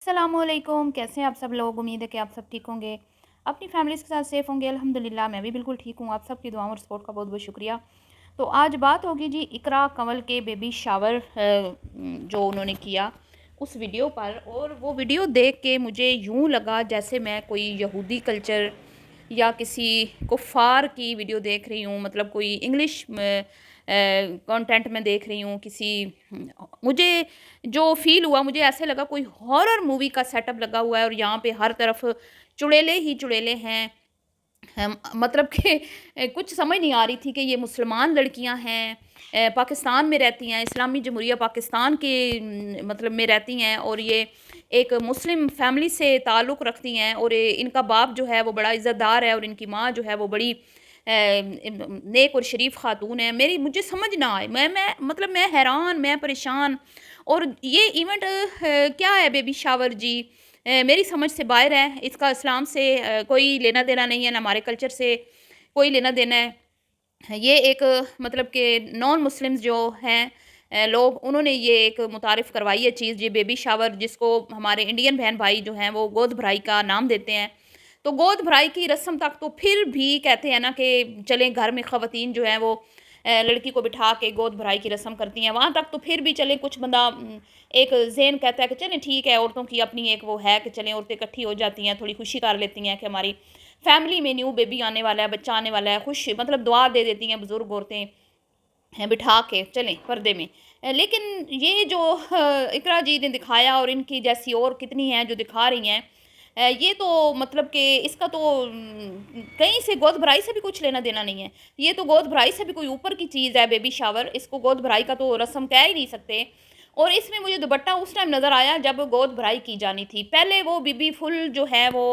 अस्सलामुअलैकुम, कैसे हैं आप सब लोग। उम्मीद है कि आप सब ठीक होंगे, अपनी फैमिलीज़ के साथ सेफ़ होंगे। अल्हम्दुलिल्लाह मैं भी बिल्कुल ठीक हूँ। आप सबकी दुआओं और सपोर्ट का बहुत बहुत शुक्रिया। तो आज बात होगी जी इकरा कंवल के बेबी शावर जो उन्होंने किया उस वीडियो पर। और वो वीडियो देख के मुझे यूँ लगा जैसे मैं कोई यहूदी कल्चर या किसी कुफ़ार की वीडियो देख रही हूँ, मतलब कोई इंग्लिश कंटेंट में देख रही हूँ किसी। मुझे जो फ़ील हुआ, मुझे ऐसे लगा कोई हॉरर मूवी का सेटअप लगा हुआ है और यहाँ पे हर तरफ चुड़ैले ही चुड़ैले हैं। मतलब कि कुछ समझ नहीं आ रही थी कि ये मुसलमान लड़कियां हैं, पाकिस्तान में रहती हैं, इस्लामी जमहूरिया पाकिस्तान के मतलब में रहती हैं, और ये एक मुस्लिम फैमिली से ताल्लुक़ रखती हैं, और इनका बाप जो है वो बड़ा इज़्ज़तदार है और इनकी माँ जो है वो बड़ी नेक और शरीफ खातून है। मुझे समझ ना आए, मैं मतलब मैं हैरान, मैं परेशान। और ये इवेंट क्या है बेबी शावर जी, मेरी समझ से बाहर है। इसका इस्लाम से कोई लेना देना नहीं है, ना हमारे कल्चर से कोई लेना देना है। ये एक मतलब कि नॉन मुस्लिम्स जो हैं लोग, उन्होंने ये एक मुतारिफ़ करवाई है चीज़, ये बेबी शावर, जिसको हमारे इंडियन बहन भाई जो हैं वो गोद भराई का नाम देते हैं। तो गोद भराई की रस्म तक तो फिर भी कहते हैं ना कि चलें, घर में ख़वातीन जो हैं वो लड़की को बिठा के गोद भराई की रस्म करती हैं, वहाँ तक तो फिर भी चलें। कुछ बंदा एक ज़हन कहता है कि चलें ठीक है, औरतों की अपनी एक वो है कि चलें औरतें इकट्ठी हो जाती हैं, थोड़ी खुशी कर लेती हैं कि हमारी फैमिली में न्यू बेबी आने वाला है, बच्चा आने वाला है, खुश मतलब दुआ दे देती हैं बुज़ुर्ग औरतें हैं, बिठा के चलें पर्दे में। लेकिन ये जो इकरा जी ने दिखाया और इनकी जैसी और कितनी हैं जो दिखा रही हैं, ये तो मतलब कि इसका तो कहीं से गोद भराई से भी कुछ लेना देना नहीं है। ये तो गोद भराई से भी कोई ऊपर की चीज़ है बेबी शावर, इसको गोद भराई का तो रस्म कह ही नहीं सकते। और इसमें मुझे दुपट्टा उस टाइम नज़र आया जब गोद भराई की जानी थी। पहले वो बीबी फुल जो है वो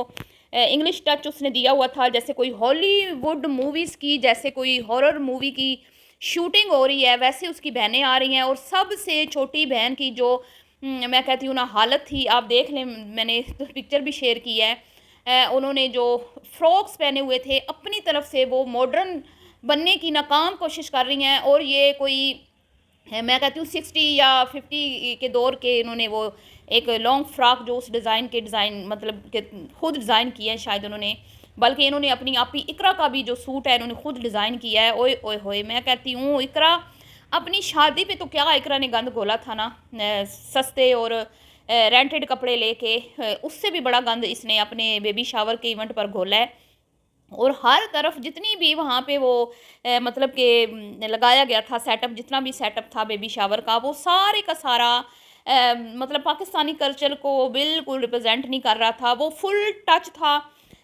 इंग्लिश टच उसने दिया हुआ था, जैसे कोई हॉलीवुड मूवीज़ की, जैसे कोई हॉरर मूवी की शूटिंग हो रही है, वैसे उसकी बहनें आ रही हैं। और सबसे छोटी बहन की जो मैं कहती हूँ ना हालत थी, आप देख लें, मैंने तो पिक्चर भी शेयर की है। उन्होंने जो फ्रॉक्स पहने हुए थे, अपनी तरफ से वो मॉडर्न बनने की नाकाम कोशिश कर रही हैं। और ये कोई है, मैं कहती हूँ 60 या 50 के दौर के, इन्होंने वो एक लॉन्ग फ्रॉक जो उस डिज़ाइन मतलब के खुद डिज़ाइन किया है शायद उन्होंने, बल्कि इन्होंने अपनी आप ही इकरा का भी जो सूट है इन्होंने खुद डिज़ाइन किया है। ओए ओए होए, मैं कहती हूँ इकरा अपनी शादी पे तो क्या इकरा ने गंद घोला था ना, सस्ते और रेंटेड कपड़े लेके, उससे भी बड़ा गंद इसने अपने बेबी शावर के इवेंट पर घोला है। और हर तरफ जितनी भी वहाँ पे वो मतलब कि लगाया गया था सेटअप, जितना भी सेटअप था बेबी शावर का, वो सारे का सारा मतलब पाकिस्तानी कल्चर को बिल्कुल रिप्रेजेंट नहीं कर रहा था। वो फुल टच था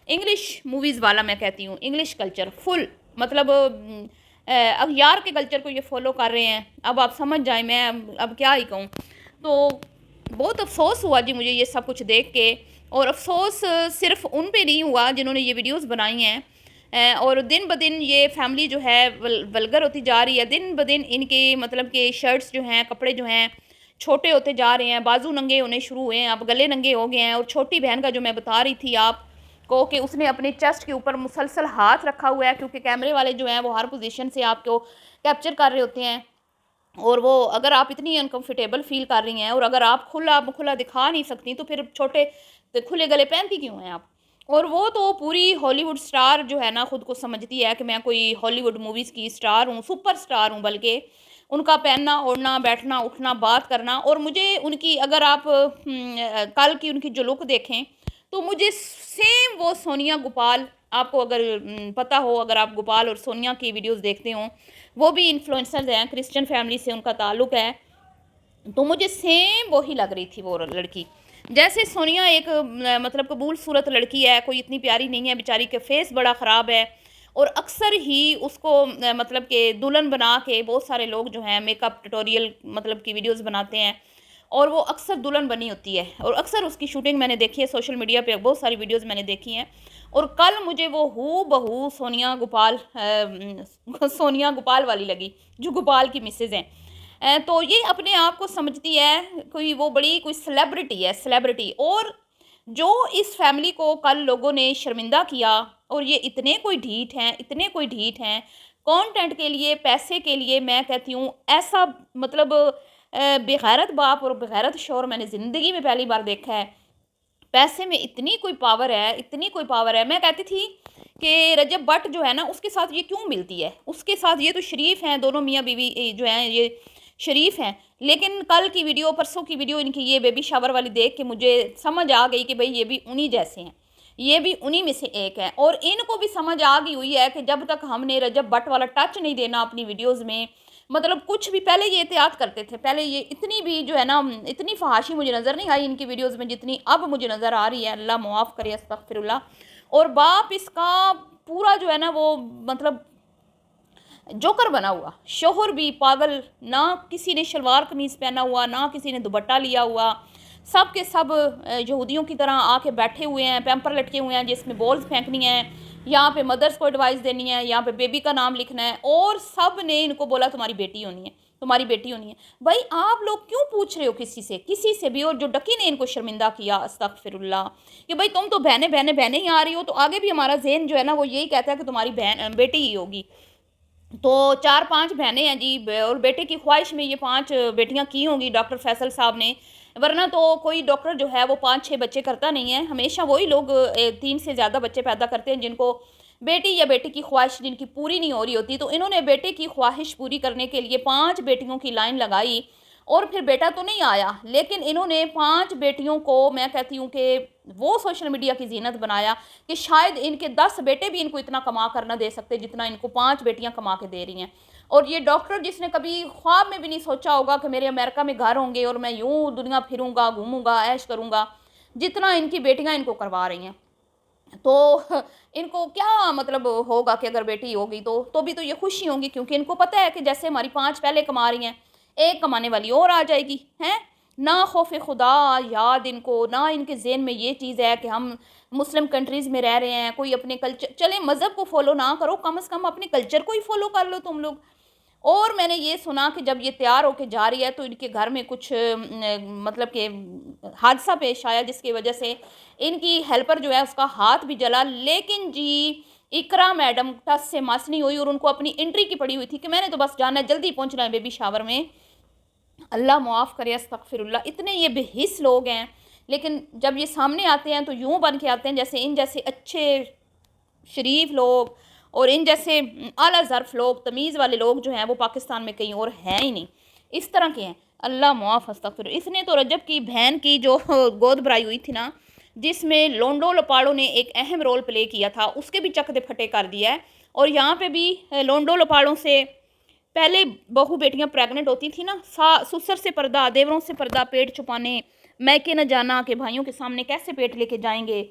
इंग्लिश मूवीज़ वाला, मैं कहती हूँ इंग्लिश कल्चर फुल, मतलब अगयार के कल्चर को ये फॉलो कर रहे हैं। अब आप समझ जाएं, मैं अब क्या ही कहूँ। तो बहुत अफ़सोस हुआ जी मुझे ये सब कुछ देख के। और अफ़सोस सिर्फ़ उन पे नहीं हुआ जिन्होंने ये वीडियोस बनाई हैं, और दिन ब दिन ये फैमिली जो है वल्गर होती जा रही है। दिन ब दिन इनके मतलब के शर्ट्स जो हैं, कपड़े जो हैं छोटे होते जा रहे हैं, बाजू नंगे होने शुरू हुए हैं, अब गले नंगे हो गए हैं। और छोटी बहन का जो मैं बता रही थी आपको कि उसने अपने चेस्ट के ऊपर मुसलसल हाथ रखा हुआ है, क्योंकि कैमरे वाले जो हैं वो हर पोजीशन से आपको कैप्चर कर रहे होते हैं। और वो अगर आप इतनी अनकंफर्टेबल फ़ील कर रही हैं और अगर आप खुला दिखा नहीं सकती, तो फिर छोटे खुले गले पहनती क्यों हैं आप? और वो तो पूरी हॉलीवुड स्टार जो है ना, खुद को समझती है कि मैं कोई हॉलीवुड मूवीज़ की स्टार हूँ, सुपर स्टार हूँ बल्कि। उनका पहनना, ओढ़ना, बैठना, उठना, बात करना, और मुझे उनकी अगर आप कल की उनकी जो लुक देखें, तो मुझे सेम वो सोनिया गोपाल, आपको अगर पता हो, अगर आप गोपाल और सोनिया की वीडियोज़ देखते हो, वो भी इन्फ्लुएंसर्स हैं, क्रिश्चियन फैमिली से उनका ताल्लुक़ है। तो मुझे सेम वही लग रही थी वो लड़की। जैसे सोनिया एक मतलब कबूल सूरत लड़की है, कोई इतनी प्यारी नहीं है बेचारी, के फेस बड़ा ख़राब है। और अक्सर ही उसको मतलब कि दुल्हन बना के बहुत सारे लोग जो हैं मेकअप ट्यूटोरियल मतलब की वीडियोस बनाते हैं, और वो अक्सर दुल्हन बनी होती है। और अक्सर उसकी शूटिंग मैंने देखी है सोशल मीडिया पे, बहुत सारी वीडियोस मैंने देखी हैं। और कल मुझे वो हू बहू सोनिया गोपाल वाली लगी, जो गोपाल की मिसेज हैं। तो ये अपने आप को समझती है कोई, वो बड़ी कोई सेलिब्रिटी है, सेलिब्रिटी। और जो इस फैमिली को कल लोगों ने शर्मिंदा किया, और ये इतने कोई ढीठ हैं, इतने कोई ढीठ हैं कंटेंट के लिए, पैसे के लिए। मैं कहती हूँ ऐसा मतलब बेगैरत बाप और बेगैरत शौहर मैंने ज़िंदगी में पहली बार देखा है। पैसे में इतनी कोई पावर है, इतनी कोई पावर है। मैं कहती थी कि रजब भट्ट जो है ना, उसके साथ ये क्यों मिलती है, उसके साथ ये तो शरीफ हैं, दोनों मियाँ बीवी जो हैं ये शरीफ हैं। लेकिन कल की वीडियो, परसों की वीडियो इनकी ये बेबी शावर वाली देख के मुझे समझ आ गई कि भाई ये भी उन्हीं जैसे हैं, ये भी उन्हीं में से एक है। और इनको भी समझ आ गई हुई है कि जब तक हमने रजब भट्ट वाला टच नहीं देना अपनी वीडियोज़ में, मतलब कुछ भी, पहले ये एहतियात करते थे, पहले ये इतनी भी जो है ना, इतनी फहाशी मुझे नज़र नहीं आई इनकी वीडियोस में जितनी अब मुझे नज़र आ रही है। अल्लाह मुआफ़ करे, अस्तगफिरुल्लाह। और बाप इसका पूरा जो है ना वो मतलब जोकर बना हुआ, शोहर भी पागल, ना किसी ने शलवार कमीज़ पहना हुआ, ना किसी ने दुपट्टा लिया हुआ, सब के सब यहूदियों की तरह आके बैठे हुए हैं, पैम्पर लटके हुए हैं जिसमें बॉल्स फेंकनी है, यहाँ पे मदर्स को एडवाइस देनी है, यहाँ पे बेबी का नाम लिखना है, और सब ने इनको बोला तुम्हारी बेटी होनी है, तुम्हारी बेटी होनी है। भाई आप लोग क्यों पूछ रहे हो किसी से भी? और जो डकी ने इनको शर्मिंदा किया, अस्तगफिरुल्लाह, कि भाई तुम तो बहने बहने बहने ही आ रही हो, तो आगे भी हमारा ज़हन जो है ना वो यही कहता है कि तुम्हारी बहन बेटी ही होगी। तो 4-5 बहनें हैं जी, और बेटे की ख्वाहिश में ये 5 बेटियां की होंगी डॉक्टर फैसल साहब ने, वरना तो कोई डॉक्टर जो है वो 5-6 बच्चे करता नहीं है। हमेशा वही लोग 3 से ज़्यादा बच्चे पैदा करते हैं जिनको बेटी या बेटे की ख्वाहिश जिनकी पूरी नहीं हो रही होती। तो इन्होंने बेटे की ख्वाहिश पूरी करने के लिए 5 बेटियों की लाइन लगाई, और फिर बेटा तो नहीं आया, लेकिन इन्होंने 5 बेटियों को, मैं कहती हूँ कि वो सोशल मीडिया की जीनत बनाया कि शायद इनके 10 बेटे भी इनको इतना कमा कर ना दे सकते जितना इनको 5 बेटियां कमा के दे रही हैं। और ये डॉक्टर जिसने कभी ख्वाब में भी नहीं सोचा होगा कि मेरे अमेरिका में घर होंगे और मैं यूं दुनिया फिरूंगा, घूमूंगा, ऐश करूंगा, जितना इनकी बेटियां इनको करवा रही हैं। तो इनको क्या मतलब होगा कि अगर बेटी होगी तो भी तो ये खुशी होंगी, क्योंकि इनको पता है कि जैसे हमारी 5 पहले कमा रही हैं, एक कमाने वाली और आ जाएगी, हैं। ना खौफ खुदा याद इनको, ना इनके ज़हन में ये चीज़ है कि हम मुस्लिम कंट्रीज़ में रह रहे हैं, कोई अपने कल्चर, चले मज़हब को फॉलो ना करो, कम से कम अपने कल्चर को ही फॉलो कर लो तुम लोग। और मैंने ये सुना कि जब ये तैयार होके जा रही है तो इनके घर में कुछ मतलब कि हादसा पेश आया, जिसकी वजह से इनकी हेल्पर जो है उसका हाथ भी जला। लेकिन जी इकरा मैडम टस से मस नहीं हुई, और उनको अपनी एंट्री की पड़ी हुई थी कि मैंने तो बस जाना है, जल्दी पहुंचना है बेबी शावर में। अल्लाह मुआफ़ करे, अस्तगफिरुल्लाह। इतने ये बेहिस लोग हैं, लेकिन जब ये सामने आते हैं तो यूँ बन के आते हैं जैसे इन जैसे अच्छे शरीफ लोग और इन जैसे आला ज़र्फ़ लोग, तमीज़ वाले लोग जो हैं वो पाकिस्तान में कहीं और हैं ही नहीं, इस तरह के हैं। अल्लाह मुआफ़, अस्तगफिर। इसने तो रजब की बहन की जो गोद भराई हुई थी ना, जिसमें लोंडो लपाड़ो ने एक अहम रोल प्ले किया था, उसके भी चकते फटे कर दिया है। और यहाँ पे भी लोंडो लपाड़ों से पहले बहू बेटियां प्रेग्नेंट होती थी ना, ससुर से पर्दा, देवरों से पर्दा, पेट छुपाने, मैके न जाना कि भाइयों के सामने कैसे पेट लेके जाएंगे,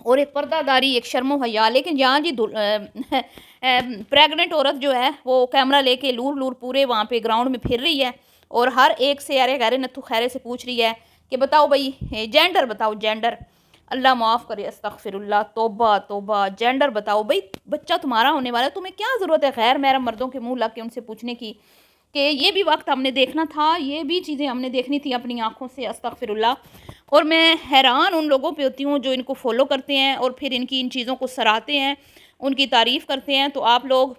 और एक पर्दादारी, एक शर्मो हया। लेकिन यहाँ जी प्रेग्नेंट औरत जो है वो कैमरा लेके लूर लूर पूरे वहाँ पे ग्राउंड में फिर रही है, और हर एक से अरे गहरे नथु खैरे से पूछ रही है कि बताओ भाई जेंडर बताओ, जेंडर। अल्लाह माफ़ करे, अस्तगफिरुल्लाह, तौबा तौबा, जेंडर बताओ भाई, बच्चा तुम्हारा होने वाला है, तुम्हें क्या ज़रूरत है गैर महरम मर्दों के मुंह लग के उनसे पूछने की कि ये भी वक्त हमने देखना था, ये भी चीज़ें हमने देखनी थी अपनी आँखों से, अस्तगफिरुल्लाह। और मैं हैरान उन लोगों पे होती हूँ जो इनको फॉलो करते हैं और फिर इनकी इन चीज़ों को सराहते हैं, उनकी तारीफ़ करते हैं। तो आप लोग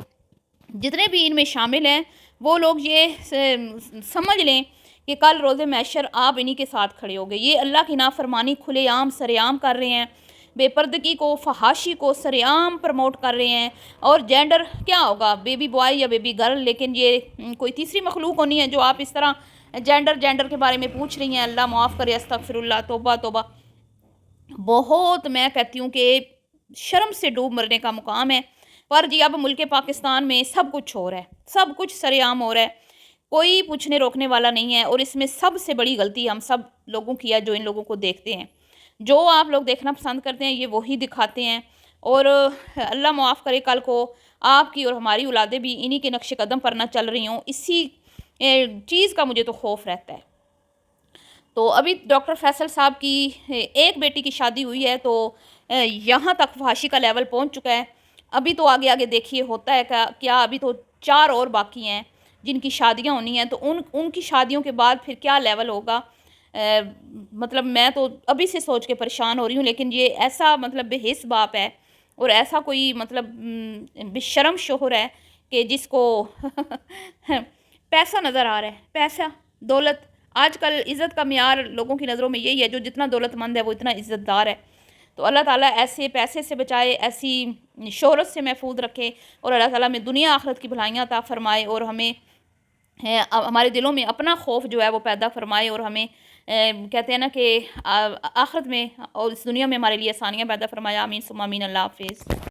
जितने भी इनमें शामिल हैं वो लोग ये समझ लें कि कल रोज़े मैशर आप इन्हीं के साथ खड़े हो गए। ये अल्लाह की नाफरमानी खुलेआम सरेआम कर रहे हैं, बेपर्दगी को, फहाशी को सरेआम प्रमोट कर रहे हैं। और जेंडर क्या होगा, बेबी बॉय या बेबी गर्ल, लेकिन ये कोई तीसरी मखलूक होनी है जो आप इस तरह जेंडर जेंडर के बारे में पूछ रही हैं। अल्लाह माफ़ करे, अस्तगफिरुल्लाह, तौबा तौबा। बहुत, मैं कहती हूँ कि शर्म से डूब मरने का मुकाम है। पर जी अब मुल्क पाकिस्तान में सब कुछ हो रहा है, सब कुछ सरेआम हो रहा है, कोई पूछने रोकने वाला नहीं है। और इसमें सबसे बड़ी गलती हम सब लोगों की है जो इन लोगों को देखते हैं। जो आप लोग देखना पसंद करते हैं ये वही दिखाते हैं। और अल्लाह माफ़ करे कल को आपकी और हमारी औलादें भी इन्हीं के नक्श कदम पर ना चल रही हों, इसी चीज़ का मुझे तो खौफ रहता है। तो अभी डॉक्टर फैसल साहब की एक बेटी की शादी हुई है, तो यहाँ तक फहाशी का लेवल पहुँच चुका है। अभी तो आगे आगे देखिए होता है क्या। अभी तो 4 और बाकी हैं जिनकी शादियाँ होनी हैं, तो उनकी शादियों के बाद फिर क्या लेवल होगा। मतलब मैं तो अभी से सोच के परेशान हो रही हूँ। लेकिन ये ऐसा मतलब बेहिस बाप है और ऐसा कोई मतलब बेशर्म शोहर है कि जिसको पैसा नज़र आ रहा है, पैसा, दौलत, آج کل عزت کا معیار لوگوں کی نظروں میں یہی ہے، جو جتنا دولت مند ہے وہ اتنا عزت دار ہے۔ تو اللہ تعالیٰ ایسے پیسے سے بچائے، ایسی شہرت سے محفوظ رکھے، اور اللہ تعالیٰ میں دنیا آخرت کی بھلائیاں عطا فرمائے، اور ہمیں ہمارے دلوں میں اپنا خوف جو ہے وہ پیدا فرمائے، اور ہمیں کہتے ہیں نا کہ آخرت میں اور اس دنیا میں ہمارے لیے آسانیاں پیدا فرمایا۔ آمین ثم آمین۔ اللہ حافظ۔